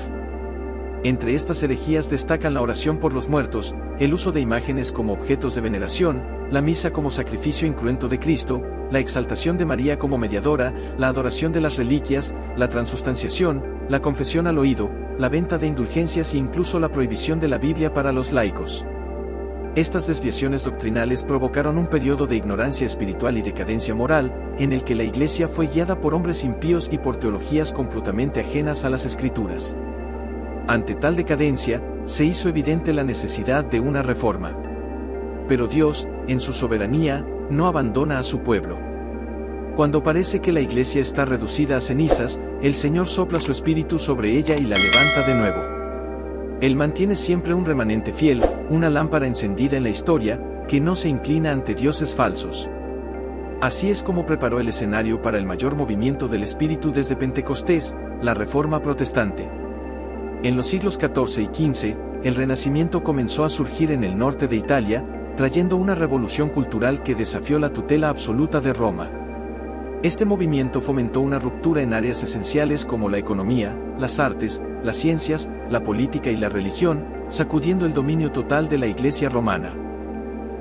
Entre estas herejías destacan la oración por los muertos, el uso de imágenes como objetos de veneración, la misa como sacrificio incruento de Cristo, la exaltación de María como mediadora, la adoración de las reliquias, la transustanciación, la confesión al oído, la venta de indulgencias e incluso la prohibición de la Biblia para los laicos. Estas desviaciones doctrinales provocaron un periodo de ignorancia espiritual y decadencia moral, en el que la Iglesia fue guiada por hombres impíos y por teologías completamente ajenas a las Escrituras. Ante tal decadencia, se hizo evidente la necesidad de una reforma. Pero Dios, en su soberanía, no abandona a su pueblo. Cuando parece que la Iglesia está reducida a cenizas, el Señor sopla su espíritu sobre ella y la levanta de nuevo. Él mantiene siempre un remanente fiel, una lámpara encendida en la historia, que no se inclina ante dioses falsos. Así es como preparó el escenario para el mayor movimiento del espíritu desde Pentecostés, la Reforma Protestante. En los siglos XIV y XV, el Renacimiento comenzó a surgir en el norte de Italia, trayendo una revolución cultural que desafió la tutela absoluta de Roma. Este movimiento fomentó una ruptura en áreas esenciales como la economía, las artes, las ciencias, la política y la religión, sacudiendo el dominio total de la Iglesia romana.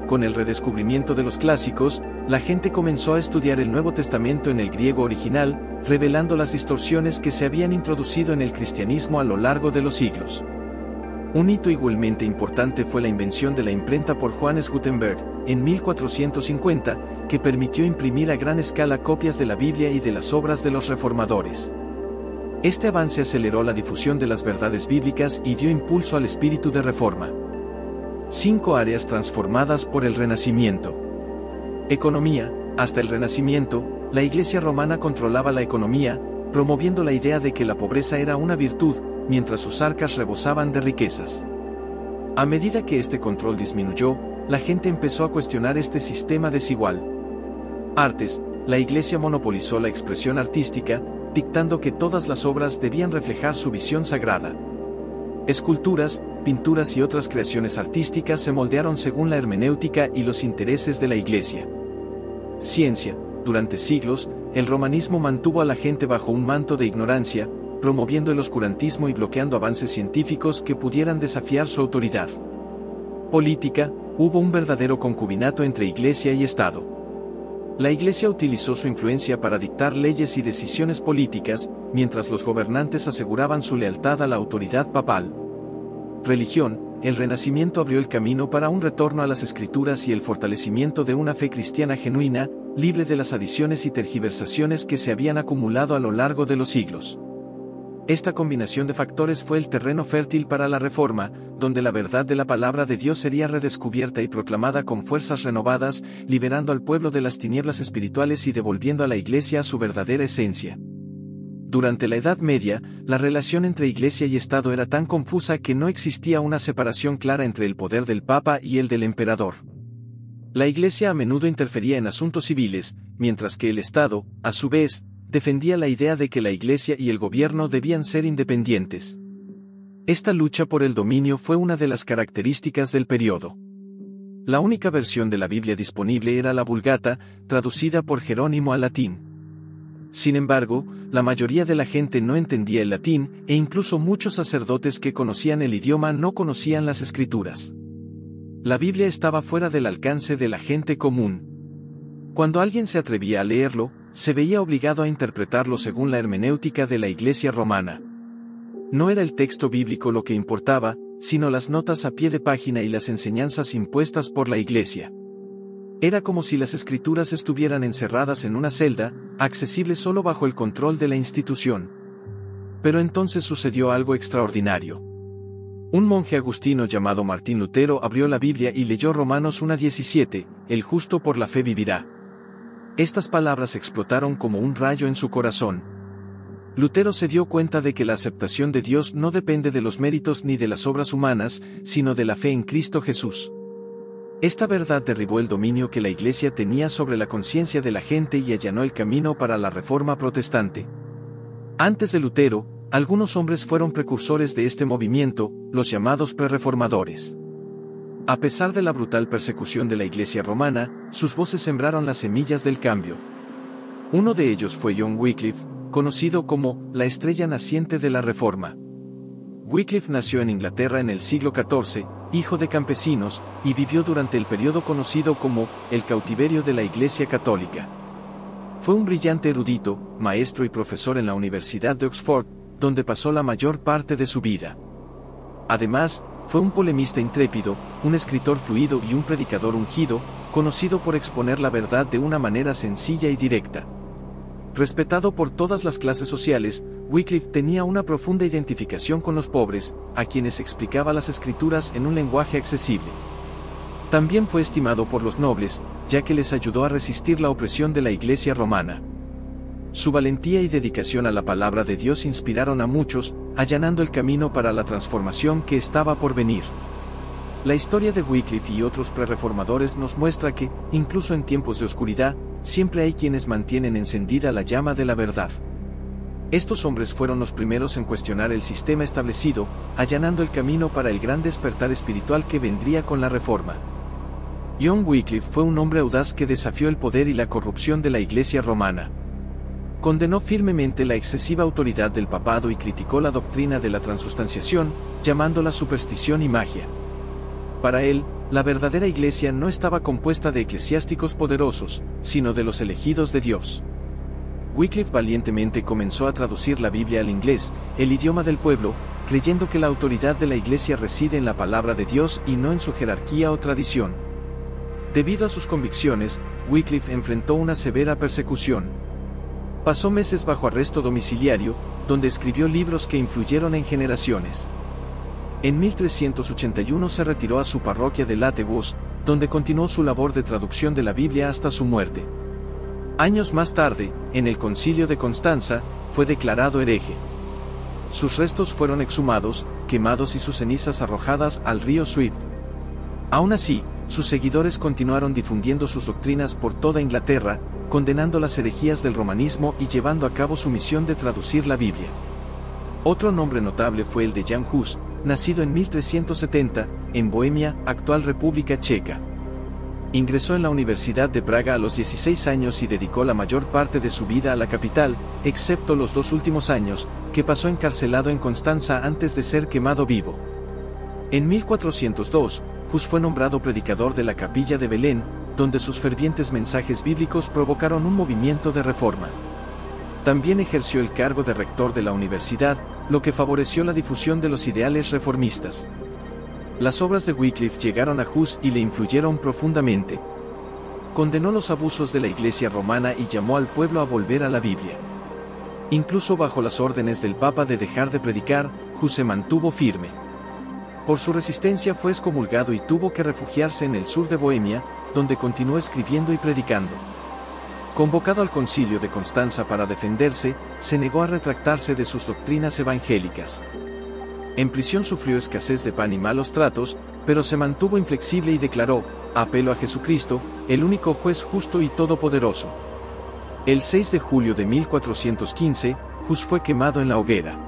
Con el redescubrimiento de los clásicos, la gente comenzó a estudiar el Nuevo Testamento en el griego original, revelando las distorsiones que se habían introducido en el cristianismo a lo largo de los siglos. Un hito igualmente importante fue la invención de la imprenta por Johannes Gutenberg, en 1450, que permitió imprimir a gran escala copias de la Biblia y de las obras de los reformadores. Este avance aceleró la difusión de las verdades bíblicas y dio impulso al espíritu de reforma. 5 áreas transformadas por el Renacimiento. Economía. Hasta el Renacimiento, la Iglesia romana controlaba la economía, promoviendo la idea de que la pobreza era una virtud, mientras sus arcas rebosaban de riquezas. A medida que este control disminuyó, la gente empezó a cuestionar este sistema desigual. Artes. La Iglesia monopolizó la expresión artística, dictando que todas las obras debían reflejar su visión sagrada. Esculturas, pinturas y otras creaciones artísticas se moldearon según la hermenéutica y los intereses de la Iglesia. Ciencia. Durante siglos, el romanismo mantuvo a la gente bajo un manto de ignorancia, promoviendo el oscurantismo y bloqueando avances científicos que pudieran desafiar su autoridad. Política. Hubo un verdadero concubinato entre Iglesia y Estado. La Iglesia utilizó su influencia para dictar leyes y decisiones políticas, mientras los gobernantes aseguraban su lealtad a la autoridad papal. Religión. El Renacimiento abrió el camino para un retorno a las Escrituras y el fortalecimiento de una fe cristiana genuina, libre de las adiciones y tergiversaciones que se habían acumulado a lo largo de los siglos. Esta combinación de factores fue el terreno fértil para la Reforma, donde la verdad de la palabra de Dios sería redescubierta y proclamada con fuerzas renovadas, liberando al pueblo de las tinieblas espirituales y devolviendo a la Iglesia a su verdadera esencia. Durante la Edad Media, la relación entre Iglesia y Estado era tan confusa que no existía una separación clara entre el poder del Papa y el del emperador. La Iglesia a menudo interfería en asuntos civiles, mientras que el Estado, a su vez, defendía la idea de que la Iglesia y el gobierno debían ser independientes. Esta lucha por el dominio fue una de las características del periodo. La única versión de la Biblia disponible era la Vulgata, traducida por Jerónimo al latín. Sin embargo, la mayoría de la gente no entendía el latín, e incluso muchos sacerdotes que conocían el idioma no conocían las Escrituras. La Biblia estaba fuera del alcance de la gente común. Cuando alguien se atrevía a leerlo, se veía obligado a interpretarlo según la hermenéutica de la Iglesia romana. No era el texto bíblico lo que importaba, sino las notas a pie de página y las enseñanzas impuestas por la Iglesia. Era como si las Escrituras estuvieran encerradas en una celda, accesible solo bajo el control de la institución. Pero entonces sucedió algo extraordinario. Un monje agustino llamado Martín Lutero abrió la Biblia y leyó Romanos 1:17, el justo por la fe vivirá. Estas palabras explotaron como un rayo en su corazón. Lutero se dio cuenta de que la aceptación de Dios no depende de los méritos ni de las obras humanas, sino de la fe en Cristo Jesús. Esta verdad derribó el dominio que la Iglesia tenía sobre la conciencia de la gente y allanó el camino para la Reforma protestante. Antes de Lutero, algunos hombres fueron precursores de este movimiento, los llamados prerreformadores. A pesar de la brutal persecución de la Iglesia romana, sus voces sembraron las semillas del cambio. Uno de ellos fue John Wycliffe, conocido como la estrella naciente de la Reforma. Wycliffe nació en Inglaterra en el siglo XIV, hijo de campesinos, y vivió durante el periodo conocido como el cautiverio de la Iglesia Católica. Fue un brillante erudito, maestro y profesor en la Universidad de Oxford, donde pasó la mayor parte de su vida. Además, fue un polemista intrépido, un escritor fluido y un predicador ungido, conocido por exponer la verdad de una manera sencilla y directa. Respetado por todas las clases sociales, Wycliffe tenía una profunda identificación con los pobres, a quienes explicaba las Escrituras en un lenguaje accesible. También fue estimado por los nobles, ya que les ayudó a resistir la opresión de la Iglesia romana. Su valentía y dedicación a la palabra de Dios inspiraron a muchos, allanando el camino para la transformación que estaba por venir. La historia de Wycliffe y otros prerreformadores nos muestra que, incluso en tiempos de oscuridad, siempre hay quienes mantienen encendida la llama de la verdad. Estos hombres fueron los primeros en cuestionar el sistema establecido, allanando el camino para el gran despertar espiritual que vendría con la Reforma. John Wycliffe fue un hombre audaz que desafió el poder y la corrupción de la Iglesia romana. Condenó firmemente la excesiva autoridad del papado y criticó la doctrina de la transustanciación, llamándola superstición y magia. Para él, la verdadera Iglesia no estaba compuesta de eclesiásticos poderosos, sino de los elegidos de Dios. Wycliffe valientemente comenzó a traducir la Biblia al inglés, el idioma del pueblo, creyendo que la autoridad de la Iglesia reside en la palabra de Dios y no en su jerarquía o tradición. Debido a sus convicciones, Wycliffe enfrentó una severa persecución. Pasó meses bajo arresto domiciliario, donde escribió libros que influyeron en generaciones. En 1381 se retiró a su parroquia de Lategus, donde continuó su labor de traducción de la Biblia hasta su muerte. Años más tarde, en el Concilio de Constanza, fue declarado hereje. Sus restos fueron exhumados, quemados y sus cenizas arrojadas al río Swift. Aún así, sus seguidores continuaron difundiendo sus doctrinas por toda Inglaterra, condenando las herejías del romanismo y llevando a cabo su misión de traducir la Biblia. Otro nombre notable fue el de Jan Hus, nacido en 1370, en Bohemia, actual República Checa. Ingresó en la Universidad de Praga a los 16 años y dedicó la mayor parte de su vida a la capital, excepto los 2 últimos años, que pasó encarcelado en Constanza antes de ser quemado vivo. En 1402, Hus fue nombrado predicador de la capilla de Belén, donde sus fervientes mensajes bíblicos provocaron un movimiento de reforma. También ejerció el cargo de rector de la universidad, lo que favoreció la difusión de los ideales reformistas. Las obras de Wycliffe llegaron a Hus y le influyeron profundamente. Condenó los abusos de la Iglesia romana y llamó al pueblo a volver a la Biblia. Incluso bajo las órdenes del Papa de dejar de predicar, Hus se mantuvo firme. Por su resistencia fue excomulgado y tuvo que refugiarse en el sur de Bohemia, donde continuó escribiendo y predicando. Convocado al Concilio de Constanza para defenderse, se negó a retractarse de sus doctrinas evangélicas. En prisión sufrió escasez de pan y malos tratos, pero se mantuvo inflexible y declaró: apelo a Jesucristo, el único juez justo y todopoderoso. El 6 de julio de 1415, Hus fue quemado en la hoguera.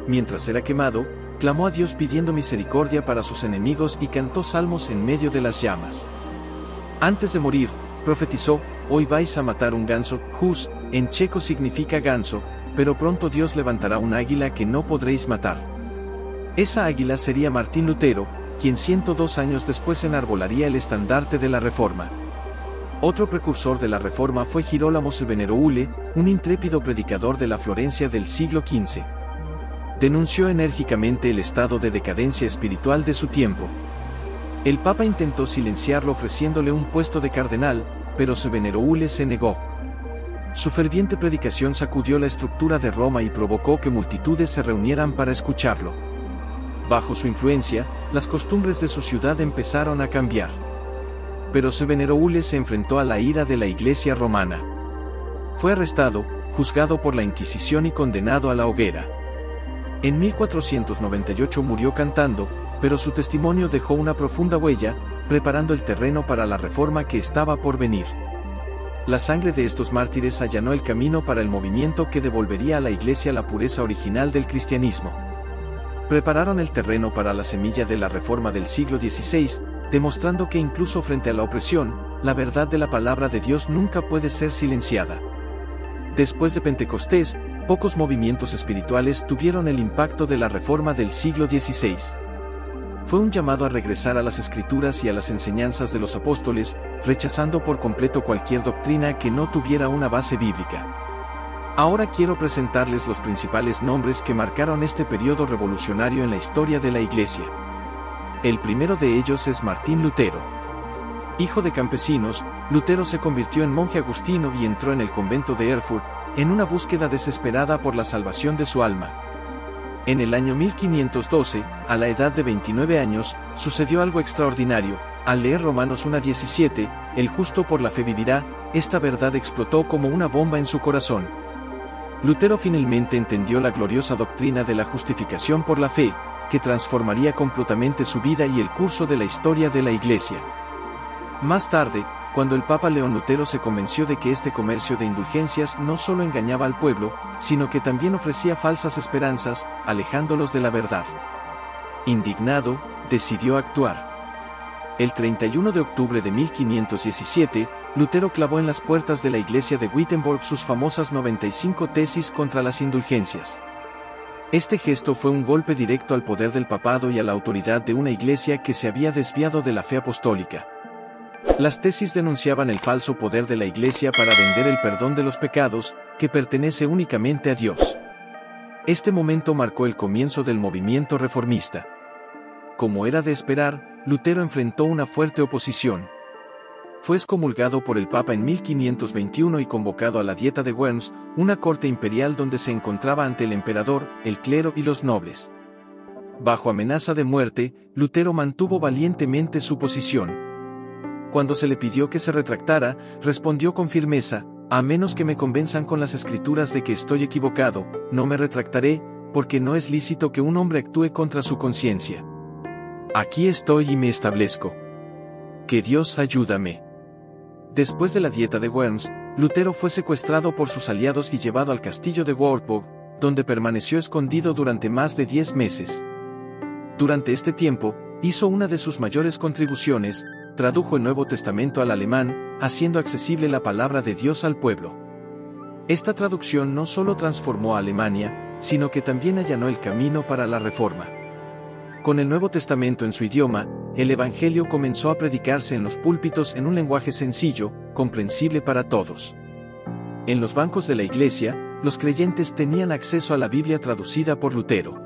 Mientras era quemado, clamó a Dios pidiendo misericordia para sus enemigos y cantó salmos en medio de las llamas. Antes de morir, profetizó: hoy vais a matar un ganso. Hus, en checo significa ganso, pero pronto Dios levantará un águila que no podréis matar. Esa águila sería Martín Lutero, quien 102 años después enarbolaría el estandarte de la Reforma. Otro precursor de la Reforma fue Girolamo Sveneraule, un intrépido predicador de la Florencia del siglo XV. Denunció enérgicamente el estado de decadencia espiritual de su tiempo. El Papa intentó silenciarlo ofreciéndole un puesto de cardenal, pero Sveneraule se negó. Su ferviente predicación sacudió la estructura de Roma y provocó que multitudes se reunieran para escucharlo. Bajo su influencia, las costumbres de su ciudad empezaron a cambiar. Pero Sveneraule se enfrentó a la ira de la Iglesia romana. Fue arrestado, juzgado por la Inquisición y condenado a la hoguera. En 1498 murió cantando, pero su testimonio dejó una profunda huella, preparando el terreno para la reforma que estaba por venir. La sangre de estos mártires allanó el camino para el movimiento que devolvería a la Iglesia la pureza original del cristianismo. Prepararon el terreno para la semilla de la Reforma del siglo XVI, demostrando que incluso frente a la opresión, la verdad de la palabra de Dios nunca puede ser silenciada. Después de Pentecostés, pocos movimientos espirituales tuvieron el impacto de la Reforma del siglo XVI. Fue un llamado a regresar a las Escrituras y a las enseñanzas de los apóstoles, rechazando por completo cualquier doctrina que no tuviera una base bíblica. Ahora quiero presentarles los principales nombres que marcaron este periodo revolucionario en la historia de la Iglesia. El primero de ellos es Martín Lutero. Hijo de campesinos, Lutero se convirtió en monje agustino y entró en el convento de Erfurt, en una búsqueda desesperada por la salvación de su alma. En el año 1512, a la edad de 29 años, sucedió algo extraordinario. Al leer Romanos 1:17, el justo por la fe vivirá, esta verdad explotó como una bomba en su corazón. Lutero finalmente entendió la gloriosa doctrina de la justificación por la fe, que transformaría completamente su vida y el curso de la historia de la Iglesia. Más tarde, cuando el Papa León Lutero se convenció de que este comercio de indulgencias no solo engañaba al pueblo, sino que también ofrecía falsas esperanzas, alejándolos de la verdad. Indignado, decidió actuar. El 31 de octubre de 1517, Lutero clavó en las puertas de la iglesia de Wittenberg sus famosas 95 tesis contra las indulgencias. Este gesto fue un golpe directo al poder del papado y a la autoridad de una iglesia que se había desviado de la fe apostólica. Las tesis denunciaban el falso poder de la Iglesia para vender el perdón de los pecados, que pertenece únicamente a Dios. Este momento marcó el comienzo del movimiento reformista. Como era de esperar, Lutero enfrentó una fuerte oposición. Fue excomulgado por el Papa en 1521 y convocado a la Dieta de Worms, una corte imperial donde se encontraba ante el emperador, el clero y los nobles. Bajo amenaza de muerte, Lutero mantuvo valientemente su posición. Cuando se le pidió que se retractara, respondió con firmeza: a menos que me convenzan con las escrituras de que estoy equivocado, no me retractaré, porque no es lícito que un hombre actúe contra su conciencia. Aquí estoy y me establezco. Que Dios ayúdame. Después de la Dieta de Worms, Lutero fue secuestrado por sus aliados y llevado al castillo de Wartburg, donde permaneció escondido durante más de 10 meses. Durante este tiempo, hizo una de sus mayores contribuciones: tradujo el Nuevo Testamento al alemán, haciendo accesible la palabra de Dios al pueblo. Esta traducción no solo transformó a Alemania, sino que también allanó el camino para la Reforma. Con el Nuevo Testamento en su idioma, el Evangelio comenzó a predicarse en los púlpitos en un lenguaje sencillo, comprensible para todos. En los bancos de la iglesia, los creyentes tenían acceso a la Biblia traducida por Lutero.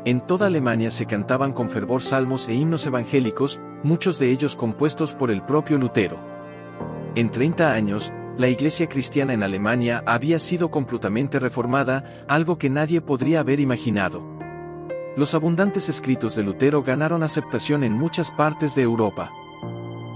En toda Alemania se cantaban con fervor salmos e himnos evangélicos, muchos de ellos compuestos por el propio Lutero. En 30 años, la iglesia cristiana en Alemania había sido completamente reformada, algo que nadie podría haber imaginado. Los abundantes escritos de Lutero ganaron aceptación en muchas partes de Europa.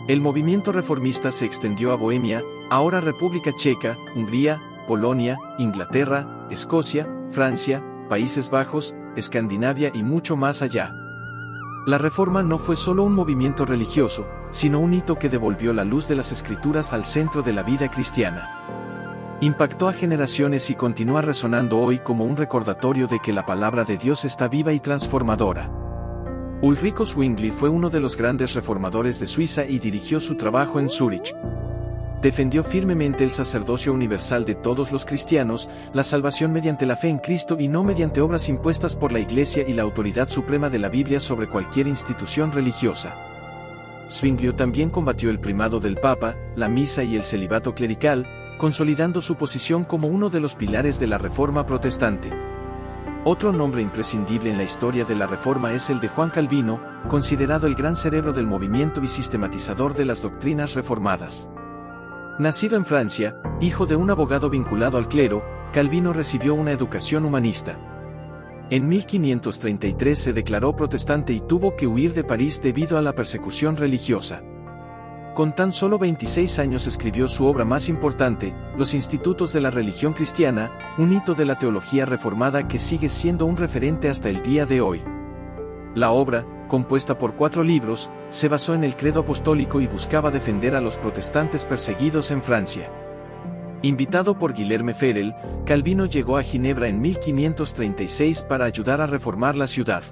El movimiento reformista se extendió a Bohemia, ahora República Checa, Hungría, Polonia, Inglaterra, Escocia, Francia, Países Bajos, Escandinavia y mucho más allá. La Reforma no fue solo un movimiento religioso, sino un hito que devolvió la luz de las Escrituras al centro de la vida cristiana. Impactó a generaciones y continúa resonando hoy como un recordatorio de que la palabra de Dios está viva y transformadora. Ulrico Zwingli fue uno de los grandes reformadores de Suiza y dirigió su trabajo en Zúrich. Defendió firmemente el sacerdocio universal de todos los cristianos, la salvación mediante la fe en Cristo y no mediante obras impuestas por la Iglesia, y la autoridad suprema de la Biblia sobre cualquier institución religiosa. Zwingli también combatió el primado del Papa, la misa y el celibato clerical, consolidando su posición como uno de los pilares de la Reforma protestante. Otro nombre imprescindible en la historia de la Reforma es el de Juan Calvino, considerado el gran cerebro del movimiento y sistematizador de las doctrinas reformadas. Nacido en Francia, hijo de un abogado vinculado al clero, Calvino recibió una educación humanista. En 1533 se declaró protestante y tuvo que huir de París debido a la persecución religiosa. Con tan solo 26 años escribió su obra más importante, Los Institutos de la Religión Cristiana, un hito de la teología reformada que sigue siendo un referente hasta el día de hoy. La obra, compuesta por 4 libros, se basó en el credo apostólico y buscaba defender a los protestantes perseguidos en Francia. Invitado por Guilherme Farel, Calvino llegó a Ginebra en 1536 para ayudar a reformar la ciudad.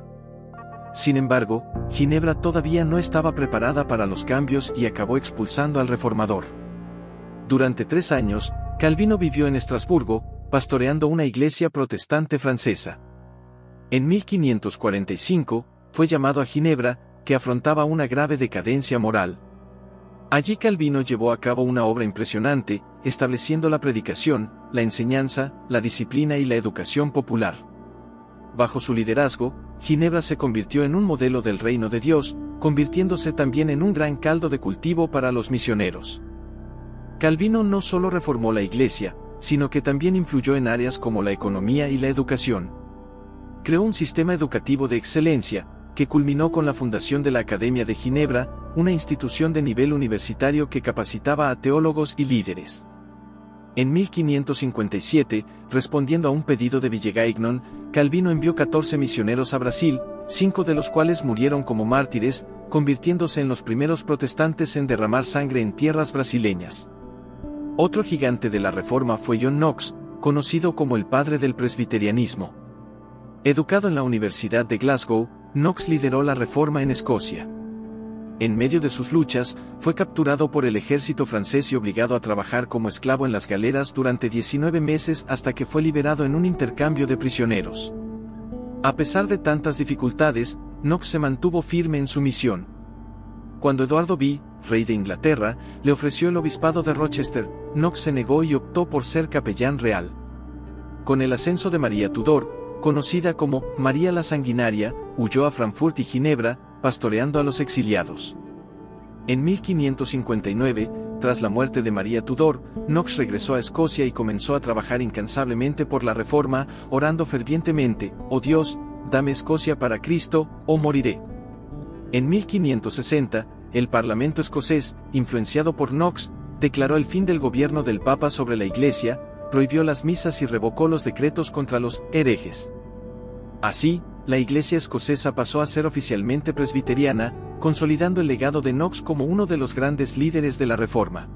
Sin embargo, Ginebra todavía no estaba preparada para los cambios y acabó expulsando al reformador. Durante 3 años, Calvino vivió en Estrasburgo, pastoreando una iglesia protestante francesa. En 1545, fue llamado a Ginebra, que afrontaba una grave decadencia moral. Allí Calvino llevó a cabo una obra impresionante, estableciendo la predicación, la enseñanza, la disciplina y la educación popular. Bajo su liderazgo, Ginebra se convirtió en un modelo del reino de Dios, convirtiéndose también en un gran caldo de cultivo para los misioneros. Calvino no solo reformó la iglesia, sino que también influyó en áreas como la economía y la educación. Creó un sistema educativo de excelencia, que culminó con la fundación de la Academia de Ginebra, una institución de nivel universitario que capacitaba a teólogos y líderes. En 1557, respondiendo a un pedido de Villegaignon, Calvino envió 14 misioneros a Brasil, 5 de los cuales murieron como mártires, convirtiéndose en los primeros protestantes en derramar sangre en tierras brasileñas. Otro gigante de la Reforma fue John Knox, conocido como el padre del presbiterianismo. Educado en la Universidad de Glasgow, Knox lideró la Reforma en Escocia. En medio de sus luchas, fue capturado por el ejército francés y obligado a trabajar como esclavo en las galeras durante 19 meses hasta que fue liberado en un intercambio de prisioneros. A pesar de tantas dificultades, Knox se mantuvo firme en su misión. Cuando Eduardo V, rey de Inglaterra, le ofreció el obispado de Rochester, Knox se negó y optó por ser capellán real. Con el ascenso de María Tudor, conocida como María la Sanguinaria, huyó a Frankfurt y Ginebra, pastoreando a los exiliados. En 1559, tras la muerte de María Tudor, Knox regresó a Escocia y comenzó a trabajar incansablemente por la Reforma, orando fervientemente: «Oh Dios, dame Escocia para Cristo, o moriré». En 1560, el Parlamento escocés, influenciado por Knox, declaró el fin del gobierno del Papa sobre la Iglesia, prohibió las misas y revocó los decretos contra los herejes. Así, la Iglesia escocesa pasó a ser oficialmente presbiteriana, consolidando el legado de Knox como uno de los grandes líderes de la Reforma.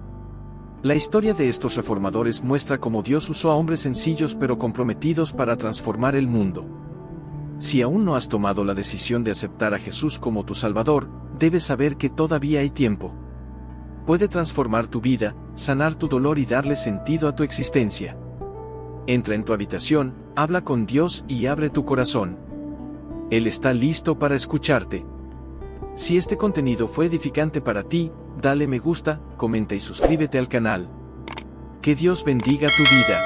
La historia de estos reformadores muestra cómo Dios usó a hombres sencillos pero comprometidos para transformar el mundo. Si aún no has tomado la decisión de aceptar a Jesús como tu Salvador, debes saber que todavía hay tiempo. Puede transformar tu vida, sanar tu dolor y darle sentido a tu existencia. Entra en tu habitación, habla con Dios y abre tu corazón. Él está listo para escucharte. Si este contenido fue edificante para ti, dale me gusta, comenta y suscríbete al canal. Que Dios bendiga tu vida.